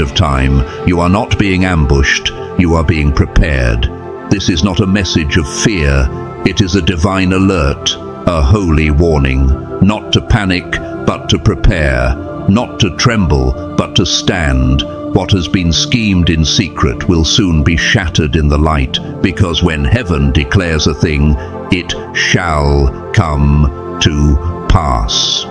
of time. You are not being ambushed, you are being prepared. This is not a message of fear, it is a divine alert, a holy warning, not to panic, but to prepare, not to tremble, but to stand. What has been schemed in secret will soon be shattered in the light, because when heaven declares a thing, it shall come to pass.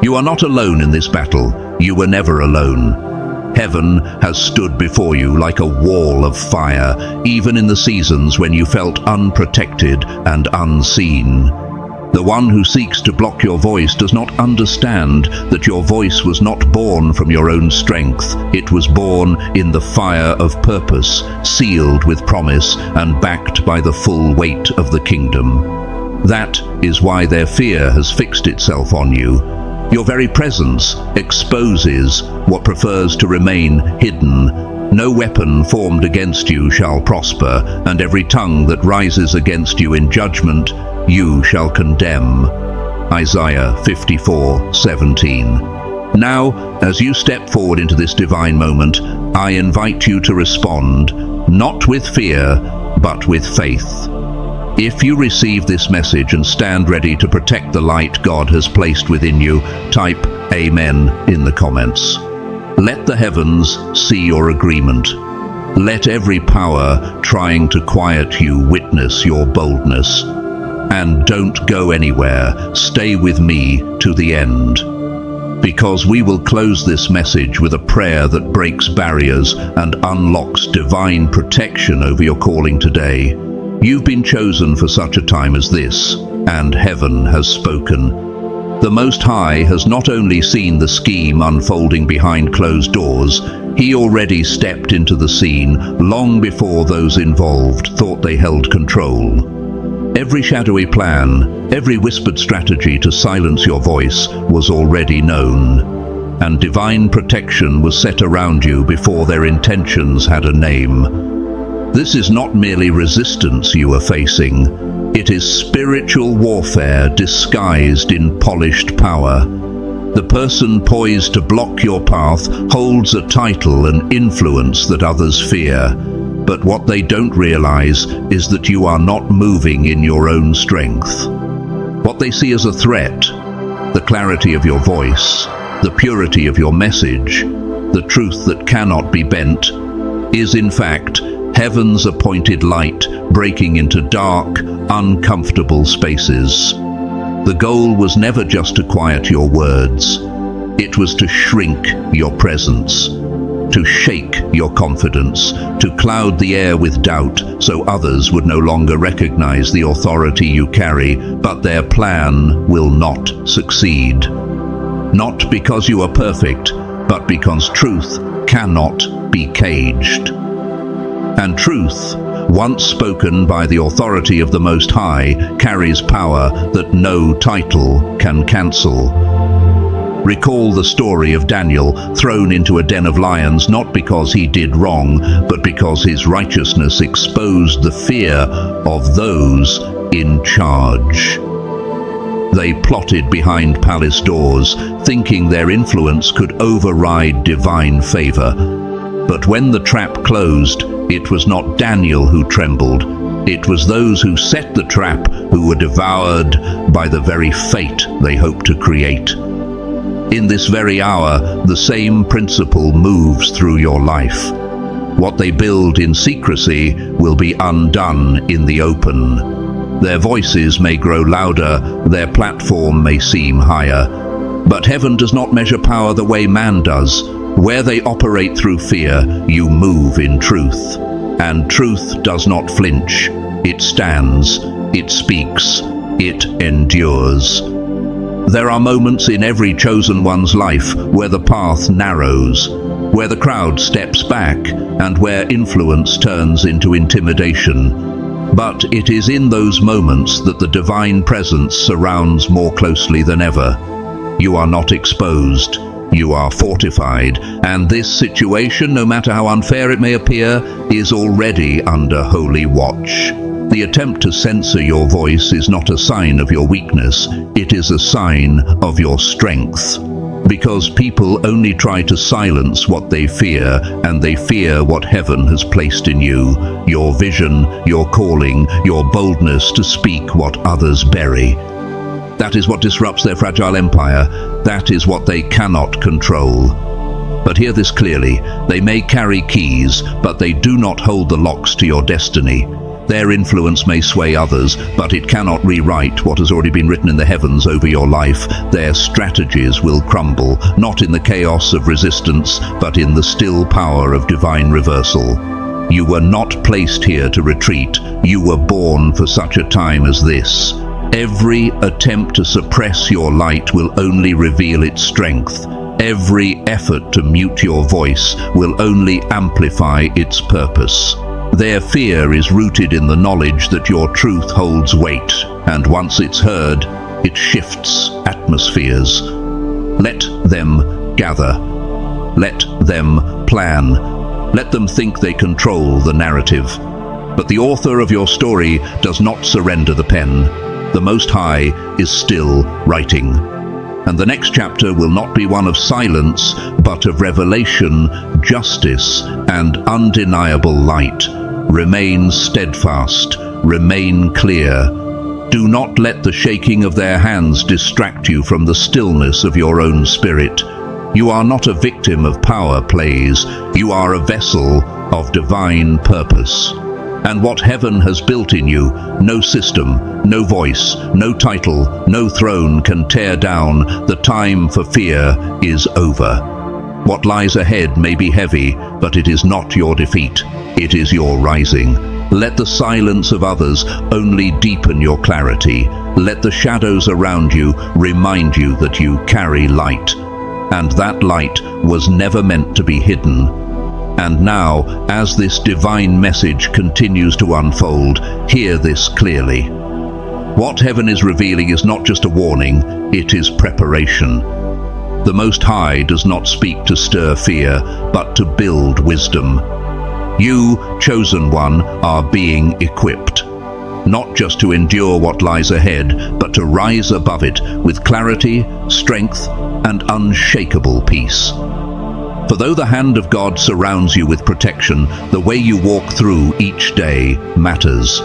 You are not alone in this battle. You were never alone. Heaven has stood before you like a wall of fire, even in the seasons when you felt unprotected and unseen. The one who seeks to block your voice does not understand that your voice was not born from your own strength. It was born in the fire of purpose, sealed with promise and backed by the full weight of the kingdom. That is why their fear has fixed itself on you. Your very presence exposes what prefers to remain hidden. No weapon formed against you shall prosper, and every tongue that rises against you in judgment, you shall condemn. Isaiah 54:17. Now, as you step forward into this divine moment, I invite you to respond, not with fear, but with faith. If you receive this message and stand ready to protect the light God has placed within you, type Amen in the comments. Let the heavens see your agreement. Let every power trying to quiet you witness your boldness. And don't go anywhere. Stay with me to the end. Because we will close this message with a prayer that breaks barriers and unlocks divine protection over your calling today. You've been chosen for such a time as this, and heaven has spoken. The Most High has not only seen the scheme unfolding behind closed doors, he already stepped into the scene long before those involved thought they held control. Every shadowy plan, every whispered strategy to silence your voice was already known, and divine protection was set around you before their intentions had a name. This is not merely resistance you are facing, it is spiritual warfare disguised in polished power. The person poised to block your path holds a title and influence that others fear, but what they don't realize is that you are not moving in your own strength. What they see as a threat, the clarity of your voice, the purity of your message, the truth that cannot be bent, is in fact heaven's appointed light breaking into dark, uncomfortable spaces. The goal was never just to quiet your words. It was to shrink your presence, to shake your confidence, to cloud the air with doubt so others would no longer recognize the authority you carry, but their plan will not succeed. Not because you are perfect, but because truth cannot be caged. And truth, once spoken by the authority of the Most High, carries power that no title can cancel. Recall the story of Daniel thrown into a den of lions not because he did wrong, but because his righteousness exposed the fear of those in charge. They plotted behind palace doors, thinking their influence could override divine favor. But when the trap closed, it was not Daniel who trembled. It was those who set the trap who were devoured by the very fate they hoped to create. In this very hour, the same principle moves through your life. What they build in secrecy will be undone in the open. Their voices may grow louder, their platform may seem higher. But heaven does not measure power the way man does. Where they operate through fear, you move in truth. And truth does not flinch. It stands, it speaks, it endures. There are moments in every chosen one's life where the path narrows, where the crowd steps back, and where influence turns into intimidation. But it is in those moments that the divine presence surrounds more closely than ever. You are not exposed. You are fortified, and this situation, no matter how unfair it may appear, is already under holy watch. The attempt to censor your voice is not a sign of your weakness, it is a sign of your strength. Because people only try to silence what they fear, and they fear what heaven has placed in you, your vision, your calling, your boldness to speak what others bury. That is what disrupts their fragile empire. That is what they cannot control. But hear this clearly, they may carry keys, but they do not hold the locks to your destiny. Their influence may sway others, but it cannot rewrite what has already been written in the heavens over your life. Their strategies will crumble, not in the chaos of resistance, but in the still power of divine reversal. You were not placed here to retreat. You were born for such a time as this. Every attempt to suppress your light will only reveal its strength. Every effort to mute your voice will only amplify its purpose. Their fear is rooted in the knowledge that your truth holds weight, and once it's heard, it shifts atmospheres. Let them gather. Let them plan. Let them think they control the narrative. But the author of your story does not surrender the pen. The Most High is still writing. And the next chapter will not be one of silence, but of revelation, justice, and undeniable light. Remain steadfast, remain clear. Do not let the shaking of their hands distract you from the stillness of your own spirit. You are not a victim of power plays, you are a vessel of divine purpose. And what heaven has built in you, no system, no voice, no title, no throne can tear down. The time for fear is over. What lies ahead may be heavy, but it is not your defeat. It is your rising. Let the silence of others only deepen your clarity. Let the shadows around you remind you that you carry light. And that light was never meant to be hidden. And now, as this divine message continues to unfold, hear this clearly. What heaven is revealing is not just a warning, it is preparation. The Most High does not speak to stir fear, but to build wisdom. You, chosen one, are being equipped, not just to endure what lies ahead, but to rise above it with clarity, strength, and unshakable peace. For though the hand of God surrounds you with protection, the way you walk through each day matters.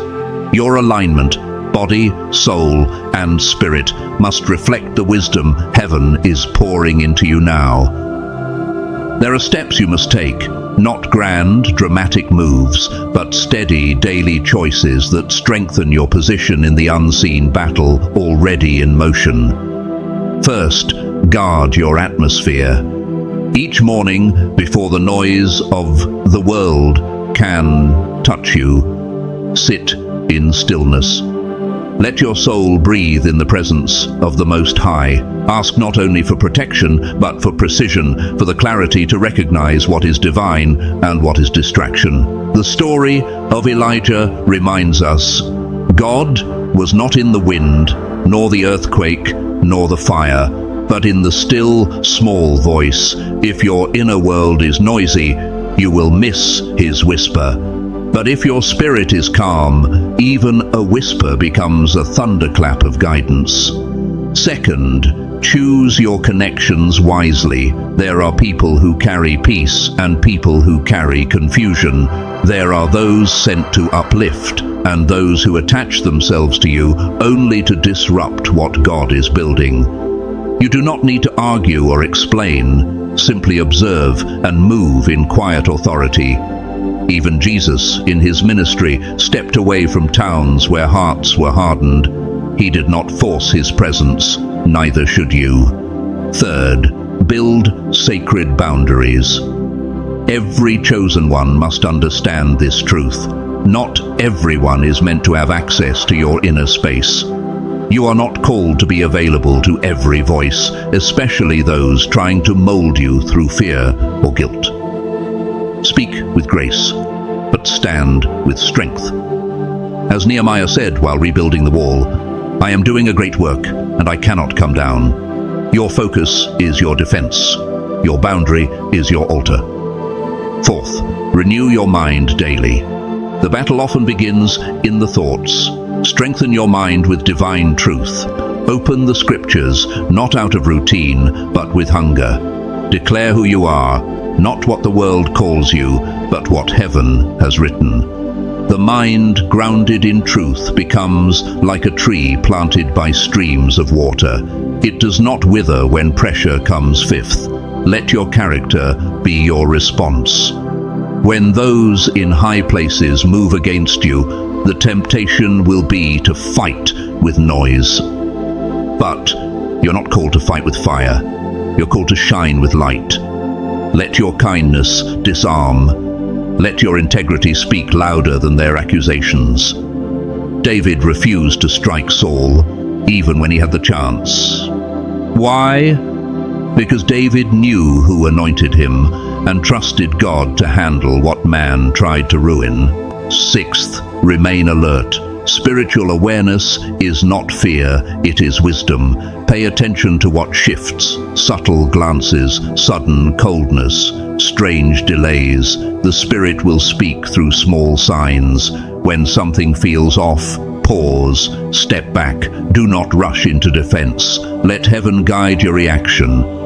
Your alignment, body, soul, and spirit must reflect the wisdom heaven is pouring into you now. There are steps you must take, not grand, dramatic moves, but steady, daily choices that strengthen your position in the unseen battle already in motion. First, guard your atmosphere. Each morning, before the noise of the world can touch you, sit in stillness. Let your soul breathe in the presence of the Most High. Ask not only for protection, but for precision, for the clarity to recognize what is divine and what is distraction. The story of Elijah reminds us, God was not in the wind, nor the earthquake, nor the fire, but in the still, small voice. If your inner world is noisy, you will miss his whisper. But if your spirit is calm, even a whisper becomes a thunderclap of guidance. Second, choose your connections wisely. There are people who carry peace and people who carry confusion. There are those sent to uplift and those who attach themselves to you only to disrupt what God is building. You do not need to argue or explain. Simply observe and move in quiet authority. Even Jesus, in his ministry, stepped away from towns where hearts were hardened. He did not force his presence, neither should you. Third, build sacred boundaries. Every chosen one must understand this truth. Not everyone is meant to have access to your inner space. You are not called to be available to every voice, especially those trying to mold you through fear or guilt. Speak with grace, but stand with strength. As Nehemiah said while rebuilding the wall, I am doing a great work, and I cannot come down. Your focus is your defense. Your boundary is your altar. Fourth, renew your mind daily. The battle often begins in the thoughts. Strengthen your mind with divine truth. Open the scriptures, not out of routine, but with hunger. Declare who you are, not what the world calls you, but what heaven has written. The mind grounded in truth becomes like a tree planted by streams of water. It does not wither when pressure comes fifth. Let your character be your response. When those in high places move against you, the temptation will be to fight with noise. But you're not called to fight with fire. You're called to shine with light. Let your kindness disarm. Let your integrity speak louder than their accusations. David refused to strike Saul, even when he had the chance. Why? Because David knew who anointed him and trusted God to handle what man tried to ruin. Sixth, remain alert. Spiritual awareness is not fear, it is wisdom. Pay attention to what shifts, subtle glances, sudden coldness, strange delays. The Spirit will speak through small signs. When something feels off, pause, step back. Do not rush into defense. Let heaven guide your reaction.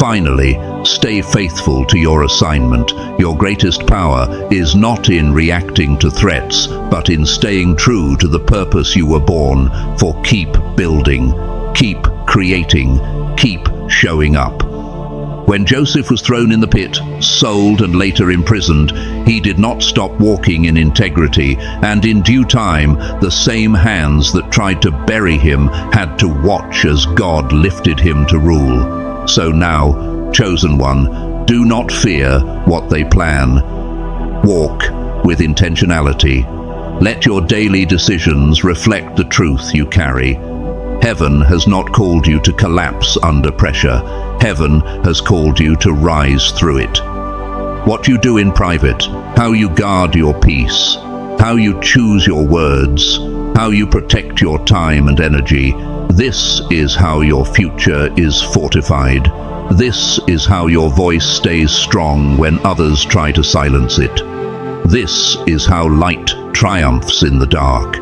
Finally, stay faithful to your assignment. Your greatest power is not in reacting to threats, but in staying true to the purpose you were born for. Keep building, keep creating, keep showing up. When Joseph was thrown in the pit, sold and later imprisoned, he did not stop walking in integrity, and in due time, the same hands that tried to bury him had to watch as God lifted him to rule. So now, chosen one, do not fear what they plan. Walk with intentionality. Let your daily decisions reflect the truth you carry. Heaven has not called you to collapse under pressure. Heaven has called you to rise through it. What you do in private, how you guard your peace, how you choose your words, how you protect your time and energy, this is how your future is fortified. This is how your voice stays strong when others try to silence it. This is how light triumphs in the dark.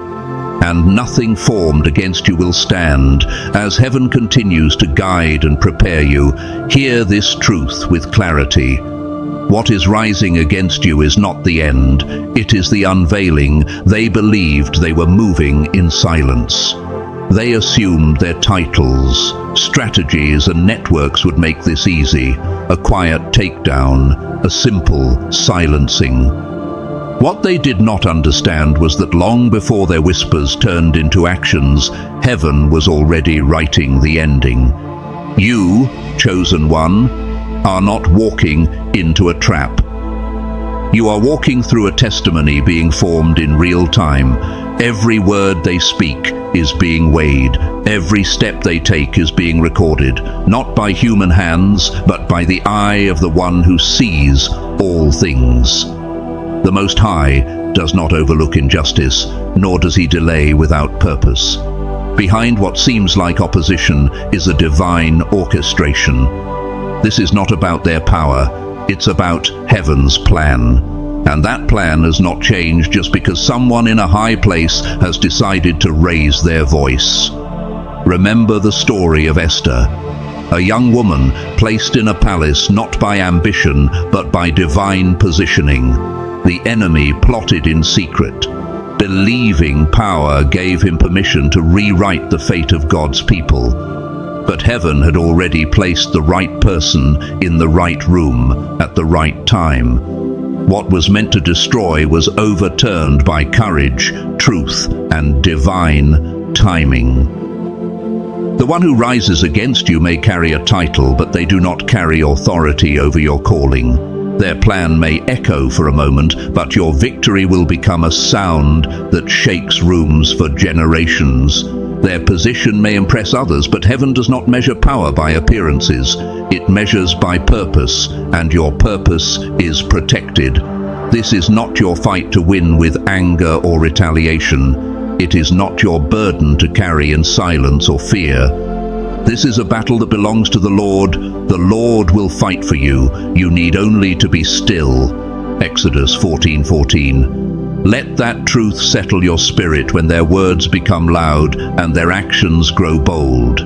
And nothing formed against you will stand. As heaven continues to guide and prepare you, hear this truth with clarity. What is rising against you is not the end, it is the unveiling. They believed they were moving in silence. They assumed their titles, strategies and networks would make this easy. A quiet takedown, a simple silencing. What they did not understand was that long before their whispers turned into actions, heaven was already writing the ending. You, chosen one, are not walking into a trap. You are walking through a testimony being formed in real time. Every word they speak is being weighed. Every step they take is being recorded, not by human hands, but by the eye of the one who sees all things. The Most High does not overlook injustice, nor does he delay without purpose. Behind what seems like opposition is a divine orchestration. This is not about their power, it's about heaven's plan. And that plan has not changed just because someone in a high place has decided to raise their voice. Remember the story of Esther, a young woman placed in a palace not by ambition but by divine positioning. The enemy plotted in secret. Believing power gave him permission to rewrite the fate of God's people. But heaven had already placed the right person in the right room at the right time. What was meant to destroy was overturned by courage, truth, and divine timing. The one who rises against you may carry a title, but they do not carry authority over your calling. Their plan may echo for a moment, but your victory will become a sound that shakes rooms for generations. Their position may impress others, but heaven does not measure power by appearances. It measures by purpose, and your purpose is protected. This is not your fight to win with anger or retaliation. It is not your burden to carry in silence or fear. This is a battle that belongs to the Lord. The Lord will fight for you. You need only to be still. Exodus 14:14. Let that truth settle your spirit when their words become loud and their actions grow bold.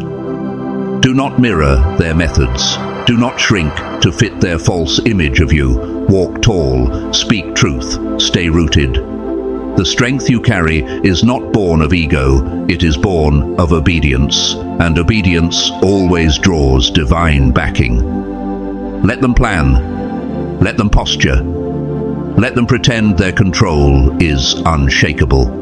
Do not mirror their methods. Do not shrink to fit their false image of you. Walk tall, speak truth, stay rooted. The strength you carry is not born of ego, it is born of obedience, and obedience always draws divine backing. Let them plan, let them posture, let them pretend their control is unshakable.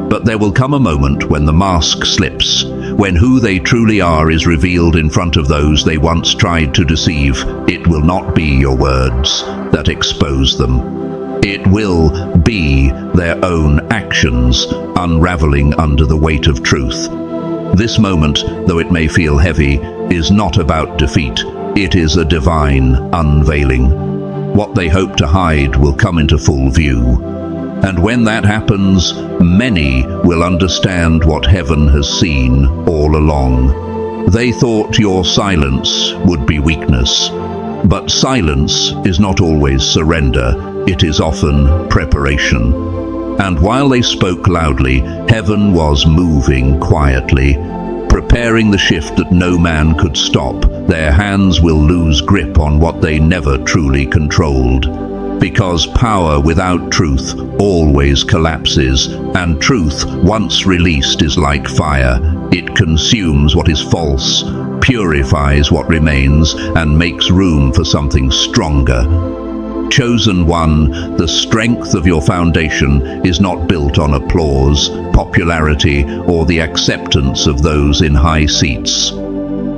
But there will come a moment when the mask slips, when who they truly are is revealed in front of those they once tried to deceive. It will not be your words that expose them. It will be their own actions unraveling under the weight of truth. This moment, though it may feel heavy, is not about defeat. It is a divine unveiling. What they hope to hide will come into full view. And when that happens, many will understand what heaven has seen all along. They thought your silence would be weakness. But silence is not always surrender. It is often preparation. And while they spoke loudly, heaven was moving quietly, preparing the shift that no man could stop. Their hands will lose grip on what they never truly controlled. Because power without truth always collapses, and truth, once released, is like fire. It consumes what is false, purifies what remains, and makes room for something stronger. Chosen one, the strength of your foundation is not built on applause, popularity, or the acceptance of those in high seats.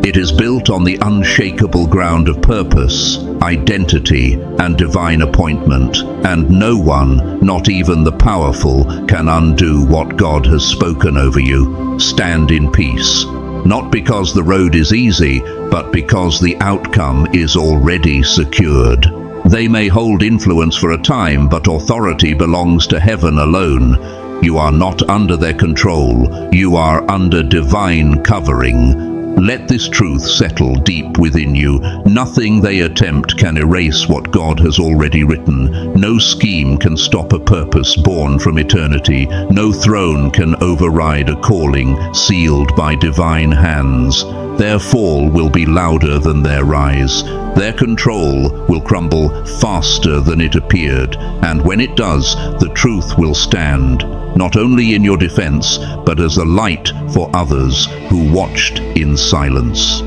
It is built on the unshakable ground of purpose, identity, and divine appointment, and no one, not even the powerful, can undo what God has spoken over you. Stand in peace, not because the road is easy, but because the outcome is already secured. They may hold influence for a time, but authority belongs to heaven alone. You are not under their control. You are under divine covering. Let this truth settle deep within you. Nothing they attempt can erase what God has already written. No scheme can stop a purpose born from eternity. No throne can override a calling sealed by divine hands. Their fall will be louder than their rise. Their control will crumble faster than it appeared, and when it does, the truth will stand, not only in your defense, but as a light for others who watched in silence.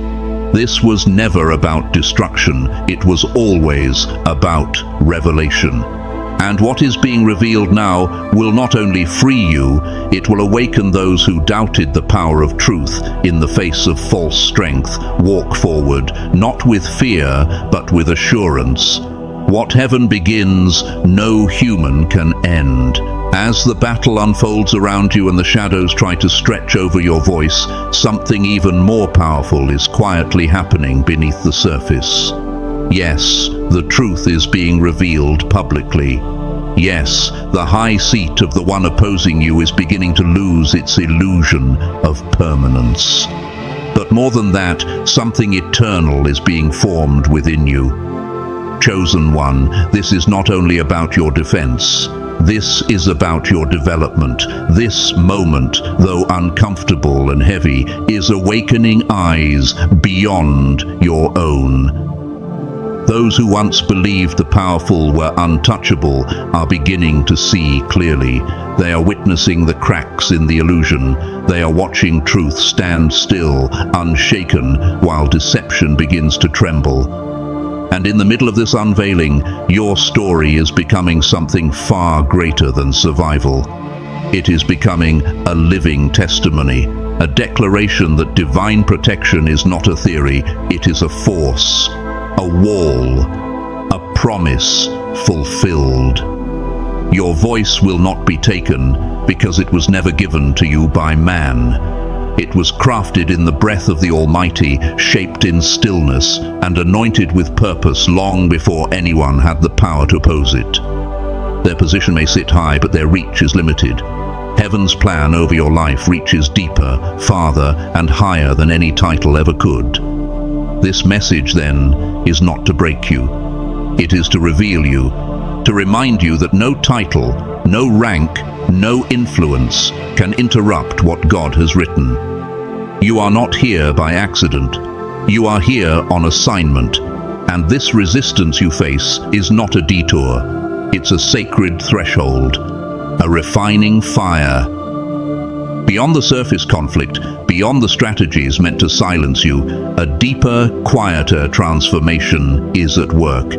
This was never about destruction, it was always about revelation. And what is being revealed now will not only free you, it will awaken those who doubted the power of truth in the face of false strength. Walk forward, not with fear, but with assurance. What heaven begins, no human can end. As the battle unfolds around you and the shadows try to stretch over your voice, something even more powerful is quietly happening beneath the surface. Yes, the truth is being revealed publicly. Yes, the high seat of the one opposing you is beginning to lose its illusion of permanence. But more than that, something eternal is being formed within you. Chosen one, this is not only about your defense. This is about your development. This moment, though uncomfortable and heavy, is awakening eyes beyond your own. Those who once believed the powerful were untouchable are beginning to see clearly. They are witnessing the cracks in the illusion. They are watching truth stand still, unshaken, while deception begins to tremble. And in the middle of this unveiling, your story is becoming something far greater than survival. It is becoming a living testimony, a declaration that divine protection is not a theory, it is a force, a wall, a promise fulfilled. Your voice will not be taken because it was never given to you by man. It was crafted in the breath of the Almighty, shaped in stillness, and anointed with purpose long before anyone had the power to oppose it. Their position may sit high, but their reach is limited. Heaven's plan over your life reaches deeper, farther, and higher than any title ever could. This message, then, is not to break you. It is to reveal you, to remind you that no title, No rank, no influence can interrupt what God has written. You are not here by accident. You are here on assignment, and this resistance you face is not a detour. It's a sacred threshold, a refining fire. Beyond the surface conflict, beyond the strategies meant to silence you, a deeper, quieter transformation is at work.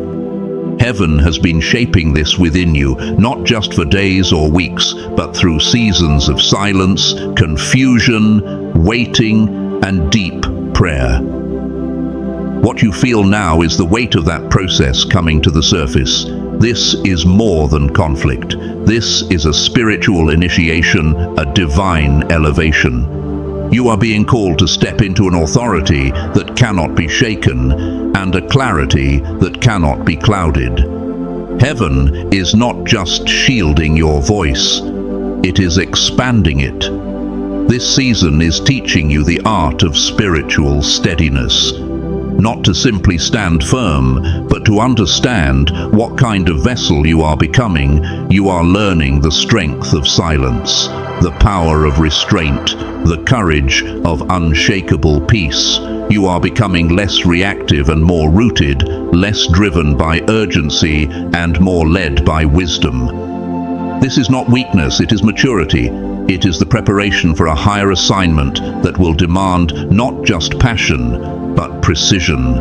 Heaven has been shaping this within you, not just for days or weeks, but through seasons of silence, confusion, waiting, and deep prayer. What you feel now is the weight of that process coming to the surface. This is more than conflict. This is a spiritual initiation, a divine elevation. You are being called to step into an authority that cannot be shaken, and a clarity that cannot be clouded. Heaven is not just shielding your voice, it is expanding it. This season is teaching you the art of spiritual steadiness. Not to simply stand firm, but to understand what kind of vessel you are becoming. You are learning the strength of silence, the power of restraint, the courage of unshakable peace. You are becoming less reactive and more rooted, less driven by urgency and more led by wisdom. This is not weakness, it is maturity. It is the preparation for a higher assignment that will demand not just passion, but precision.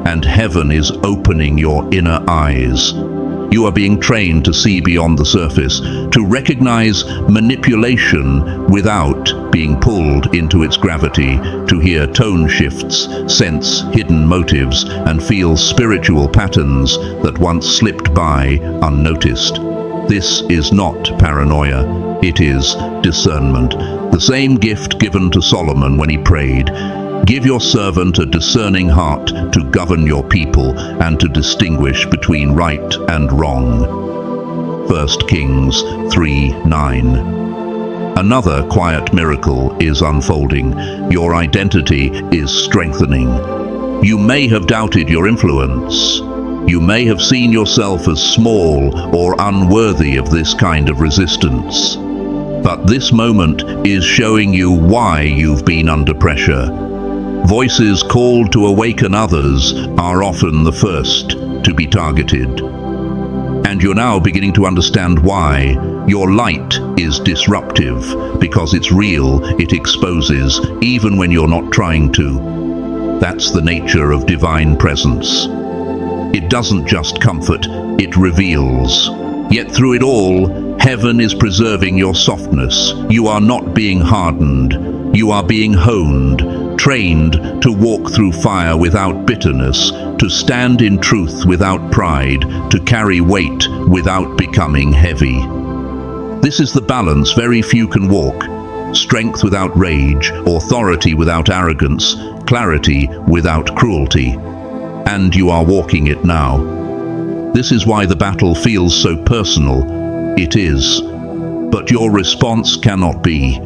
And heaven is opening your inner eyes. You are being trained to see beyond the surface, to recognize manipulation without being pulled into its gravity, to hear tone shifts, sense hidden motives, and feel spiritual patterns that once slipped by unnoticed. This is not paranoia, it is discernment. The same gift given to Solomon when he prayed, "Give your servant a discerning heart to govern your people and to distinguish between right and wrong." 1 Kings 3:9. Another quiet miracle is unfolding. Your identity is strengthening. You may have doubted your influence. You may have seen yourself as small or unworthy of this kind of resistance. But this moment is showing you why you've been under pressure. Voices called to awaken others are often the first to be targeted. And you're now beginning to understand why. Your light is disruptive because it's real, it exposes, even when you're not trying to. That's the nature of divine presence. It doesn't just comfort, it reveals. Yet through it all, heaven is preserving your softness. You are not being hardened. You are being honed, trained to walk through fire without bitterness, to stand in truth without pride, to carry weight without becoming heavy. This is the balance very few can walk. Strength without rage, authority without arrogance, clarity without cruelty. And you are walking it now. This is why the battle feels so personal. It is. But your response cannot be.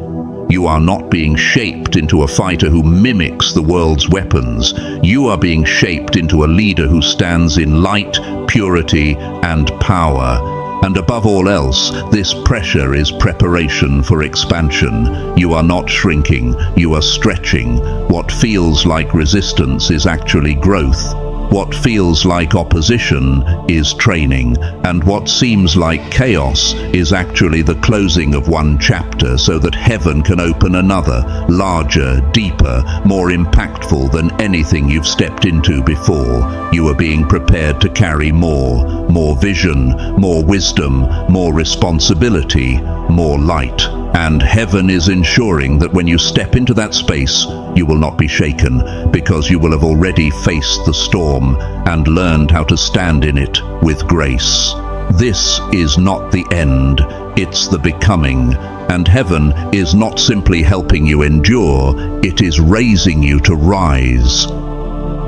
You are not being shaped into a fighter who mimics the world's weapons. You are being shaped into a leader who stands in light, purity, and power. And above all else, this pressure is preparation for expansion. You are not shrinking, you are stretching. What feels like resistance is actually growth. What feels like opposition is training, and what seems like chaos is actually the closing of one chapter so that heaven can open another, larger, deeper, more impactful than anything you've stepped into before. You are being prepared to carry more vision, more wisdom, more responsibility, more light. And heaven is ensuring that when you step into that space, you will not be shaken, because you will have already faced the storm and learned how to stand in it with grace. This is not the end, it's the becoming. And heaven is not simply helping you endure, it is raising you to rise.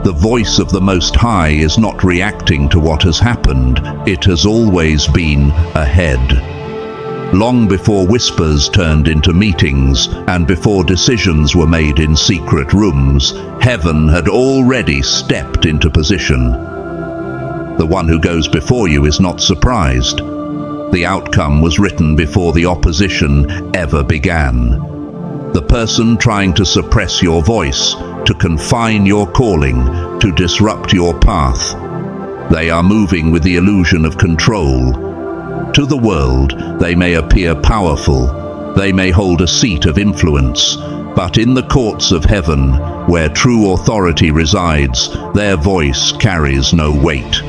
The voice of the Most High is not reacting to what has happened, it has always been ahead. Long before whispers turned into meetings and before decisions were made in secret rooms, heaven had already stepped into position. The one who goes before you is not surprised. The outcome was written before the opposition ever began. The person trying to suppress your voice, to confine your calling, to disrupt your path, they are moving with the illusion of control. To the world, they may appear powerful, they may hold a seat of influence, but in the courts of heaven, where true authority resides, their voice carries no weight.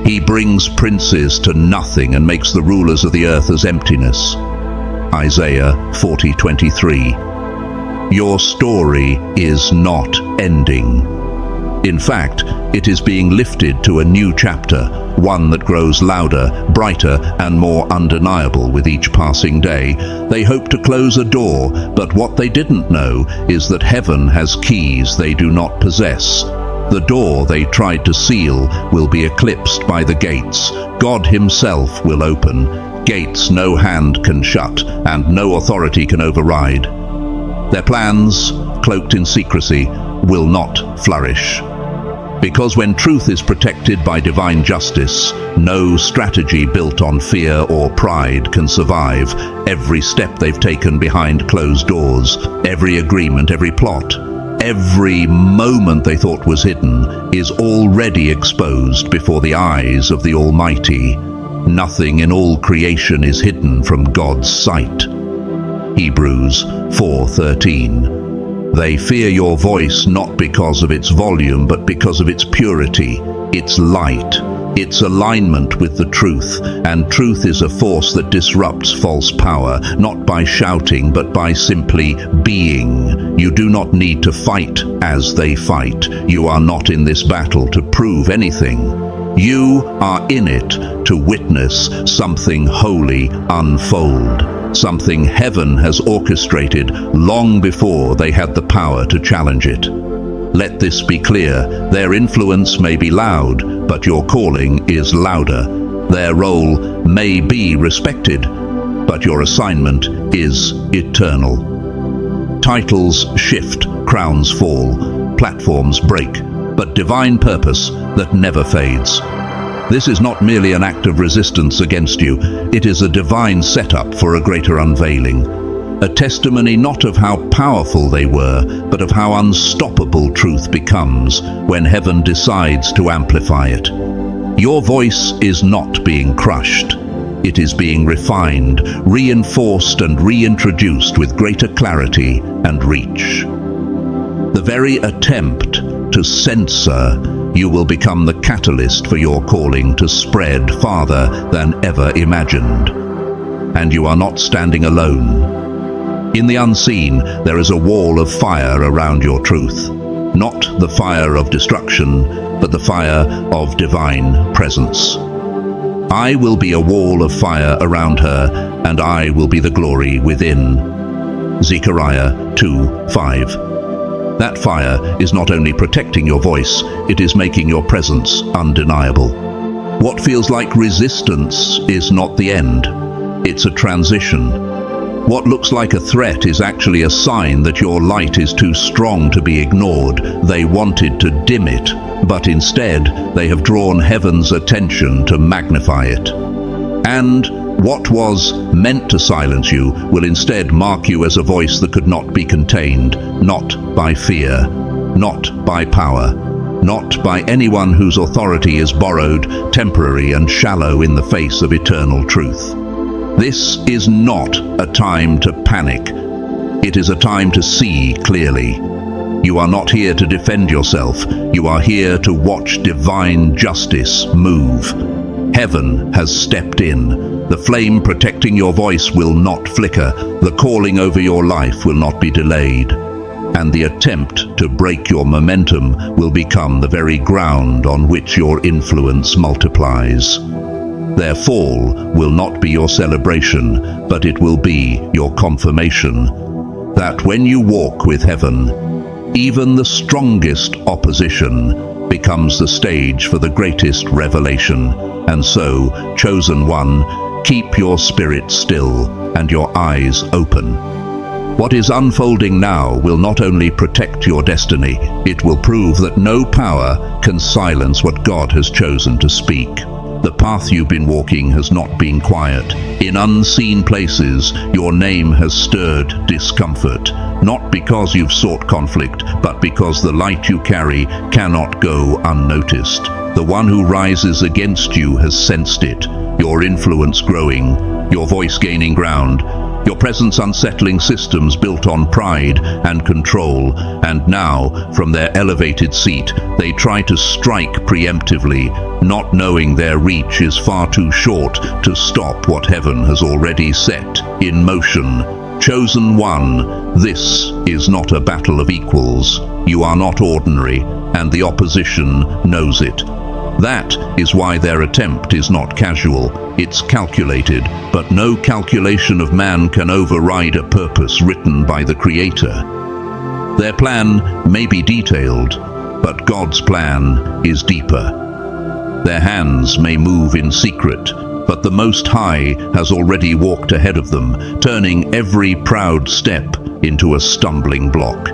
He brings princes to nothing and makes the rulers of the earth as emptiness. Isaiah 40:23. Your story is not ending. In fact, it is being lifted to a new chapter, one that grows louder, brighter, and more undeniable with each passing day. They hope to close a door, but what they didn't know is that heaven has keys they do not possess. The door they tried to seal will be eclipsed by the gates. God himself will open, gates no hand can shut, and no authority can override. Their plans, cloaked in secrecy, will not flourish. Because when truth is protected by divine justice, no strategy built on fear or pride can survive. Every step they've taken behind closed doors, every agreement, every plot, every moment they thought was hidden is already exposed before the eyes of the Almighty. Nothing in all creation is hidden from God's sight. Hebrews 4:13. They fear your voice not because of its volume, but because of its purity, its light, its alignment with the truth. And truth is a force that disrupts false power, not by shouting, but by simply being. You do not need to fight as they fight. You are not in this battle to prove anything. You are in it to witness something holy unfold. Something heaven has orchestrated long before they had the power to challenge it. Let this be clear, their influence may be loud, but your calling is louder. Their role may be respected, but your assignment is eternal. Titles shift, crowns fall, platforms break, but divine purpose that never fades. This is not merely an act of resistance against you, it is a divine setup for a greater unveiling. A testimony not of how powerful they were, but of how unstoppable truth becomes when heaven decides to amplify it. Your voice is not being crushed. It is being refined, reinforced, and reintroduced with greater clarity and reach. The very attempt to censor you will become the catalyst for your calling to spread farther than ever imagined. And you are not standing alone. In the unseen, there is a wall of fire around your truth. Not the fire of destruction, but the fire of divine presence. I will be a wall of fire around her, and I will be the glory within. Zechariah 2:5. That fire is not only protecting your voice, it is making your presence undeniable. What feels like resistance is not the end. It's a transition. What looks like a threat is actually a sign that your light is too strong to be ignored. They wanted to dim it, but instead they have drawn heaven's attention to magnify it. And what was meant to silence you will instead mark you as a voice that could not be contained, not by fear, not by power, not by anyone whose authority is borrowed, temporary, and shallow in the face of eternal truth. This is not a time to panic. It is a time to see clearly. You are not here to defend yourself. You are here to watch divine justice move. Heaven has stepped in. The flame protecting your voice will not flicker. The calling over your life will not be delayed. And the attempt to break your momentum will become the very ground on which your influence multiplies. Their fall will not be your celebration, but it will be your confirmation that when you walk with heaven, even the strongest opposition becomes the stage for the greatest revelation. And so, chosen one, keep your spirit still and your eyes open. What is unfolding now will not only protect your destiny, it will prove that no power can silence what God has chosen to speak. The path you've been walking has not been quiet. In unseen places, your name has stirred discomfort, not because you've sought conflict, but because the light you carry cannot go unnoticed. The one who rises against you has sensed it, your influence growing, your voice gaining ground, your presence unsettling systems built on pride and control, and now, from their elevated seat, they try to strike preemptively, not knowing their reach is far too short to stop what heaven has already set in motion. Chosen one, this is not a battle of equals. You are not ordinary, and the opposition knows it. That is why their attempt is not casual, it's calculated, but no calculation of man can override a purpose written by the Creator. Their plan may be detailed, but God's plan is deeper. Their hands may move in secret, but the Most High has already walked ahead of them, turning every proud step into a stumbling block.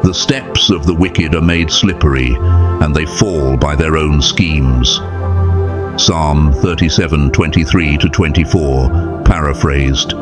The steps of the wicked are made slippery, and they fall by their own schemes. Psalm 37:23-24, paraphrased.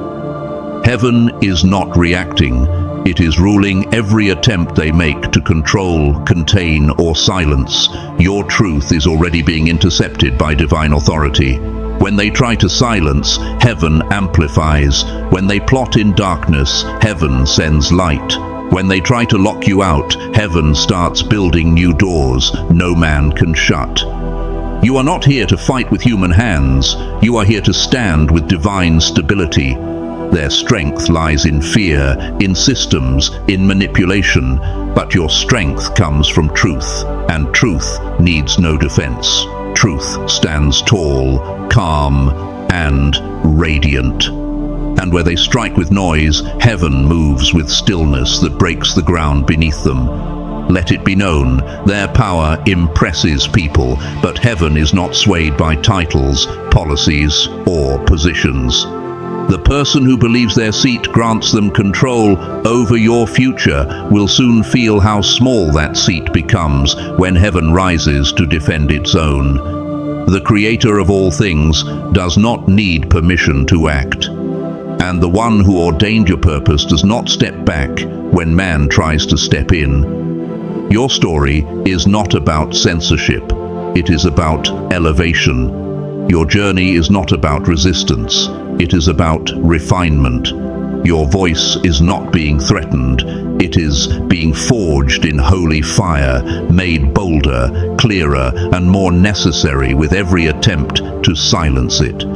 Heaven is not reacting, it is ruling every attempt they make to control, contain, or silence. Your truth is already being intercepted by divine authority. When they try to silence, heaven amplifies. When they plot in darkness, heaven sends light. When they try to lock you out, heaven starts building new doors no man can shut. You are not here to fight with human hands. You are here to stand with divine stability. Their strength lies in fear, in systems, in manipulation. But your strength comes from truth, and truth needs no defense. Truth stands tall, calm, and radiant. And where they strike with noise, heaven moves with stillness that breaks the ground beneath them. Let it be known, their power impresses people, but heaven is not swayed by titles, policies, or positions. The person who believes their seat grants them control over your future will soon feel how small that seat becomes when heaven rises to defend its own. The Creator of all things does not need permission to act. And the one who ordained your purpose does not step back when man tries to step in. Your story is not about censorship. It is about elevation. Your journey is not about resistance. It is about refinement. Your voice is not being threatened. It is being forged in holy fire, made bolder, clearer, and more necessary with every attempt to silence it.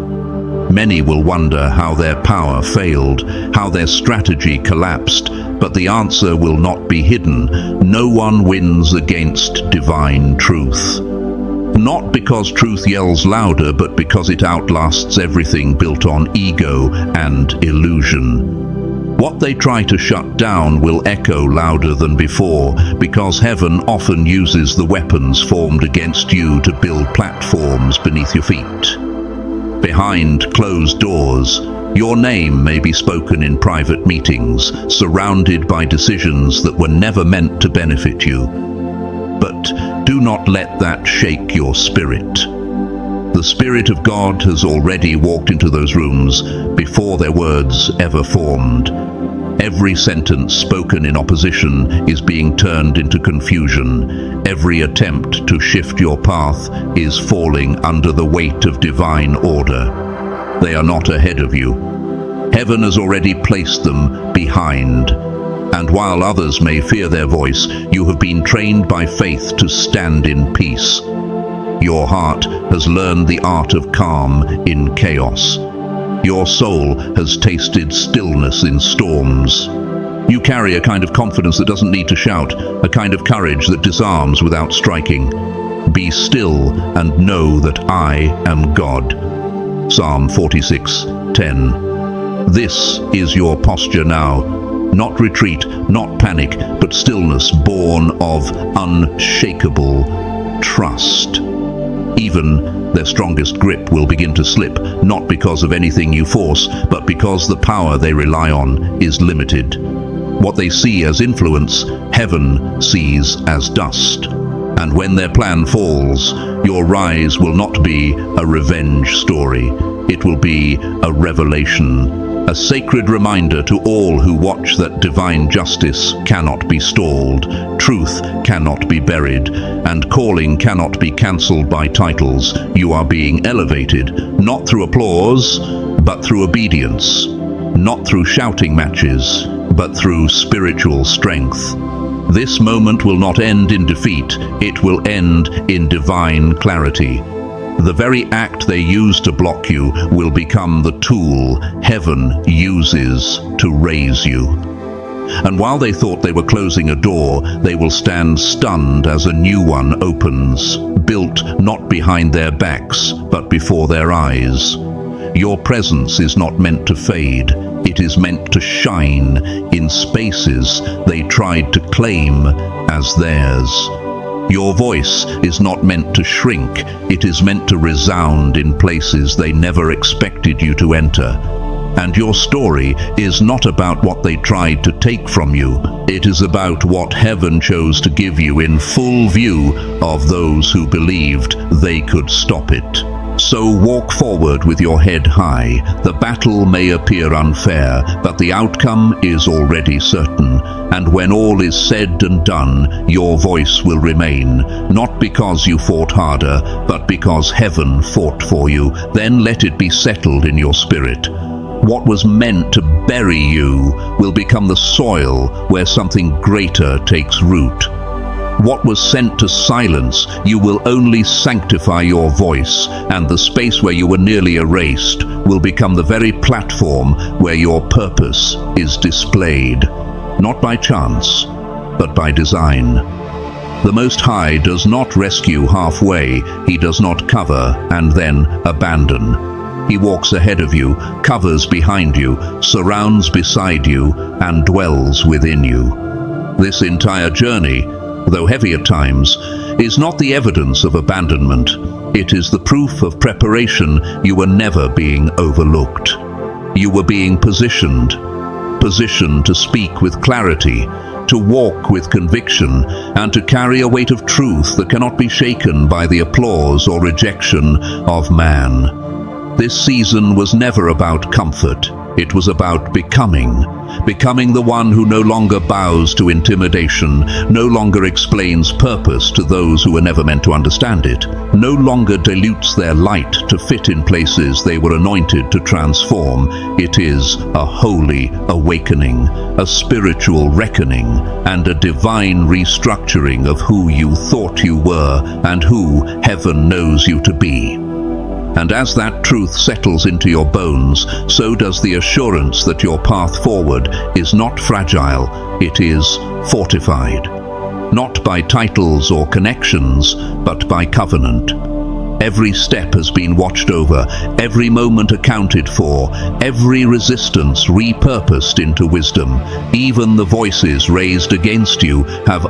Many will wonder how their power failed, how their strategy collapsed, but the answer will not be hidden. No one wins against divine truth. Not because truth yells louder, but because it outlasts everything built on ego and illusion. What they try to shut down will echo louder than before, because heaven often uses the weapons formed against you to build platforms beneath your feet. Behind closed doors, your name may be spoken in private meetings, surrounded by decisions that were never meant to benefit you. But do not let that shake your spirit. The Spirit of God has already walked into those rooms before their words ever formed. Every sentence spoken in opposition is being turned into confusion. Every attempt to shift your path is falling under the weight of divine order. They are not ahead of you. Heaven has already placed them behind. And while others may fear their voice, you have been trained by faith to stand in peace. Your heart has learned the art of calm in chaos. Your soul has tasted stillness in storms. You carry a kind of confidence that doesn't need to shout, a kind of courage that disarms without striking. Be still and know that I am God. Psalm 46:10. This is your posture now. Not retreat, not panic, but stillness born of unshakable trust. Even their strongest grip will begin to slip, not because of anything you force, but because the power they rely on is limited. What they see as influence, heaven sees as dust. And when their plan falls, your rise will not be a revenge story. It will be a revelation, a sacred reminder to all who watch that divine justice cannot be stalled, truth cannot be buried, and calling cannot be cancelled by titles. You are being elevated, not through applause, but through obedience, not through shouting matches, but through spiritual strength. This moment will not end in defeat, it will end in divine clarity. The very act they use to block you will become the tool heaven uses to raise you. And while they thought they were closing a door, they will stand stunned as a new one opens, built not behind their backs, but before their eyes. Your presence is not meant to fade. It is meant to shine in spaces they tried to claim as theirs. Your voice is not meant to shrink. It is meant to resound in places they never expected you to enter. And your story is not about what they tried to take from you. It is about what heaven chose to give you in full view of those who believed they could stop it. So walk forward with your head high. The battle may appear unfair, but the outcome is already certain. And when all is said and done, your voice will remain, not because you fought harder, but because heaven fought for you. Then let it be settled in your spirit. What was meant to bury you will become the soil where something greater takes root. What was sent to silence, you will only sanctify your voice, and the space where you were nearly erased will become the very platform where your purpose is displayed, not by chance, but by design. The Most High does not rescue halfway, He does not cover and then abandon. He walks ahead of you, covers behind you, surrounds beside you, and dwells within you. This entire journey, though heavy at times, is not the evidence of abandonment. It is the proof of preparation. You were never being overlooked. You were being positioned to speak with clarity, to walk with conviction, and to carry a weight of truth that cannot be shaken by the applause or rejection of man. This season was never about comfort. It was about becoming the one who no longer bows to intimidation, no longer explains purpose to those who were never meant to understand it, no longer dilutes their light to fit in places they were anointed to transform. It is a holy awakening, a spiritual reckoning, and a divine restructuring of who you thought you were and who heaven knows you to be. And as that truth settles into your bones, so does the assurance that your path forward is not fragile, it is fortified. Not by titles or connections, but by covenant. Every step has been watched over, every moment accounted for, every resistance repurposed into wisdom. Even the voices raised against you have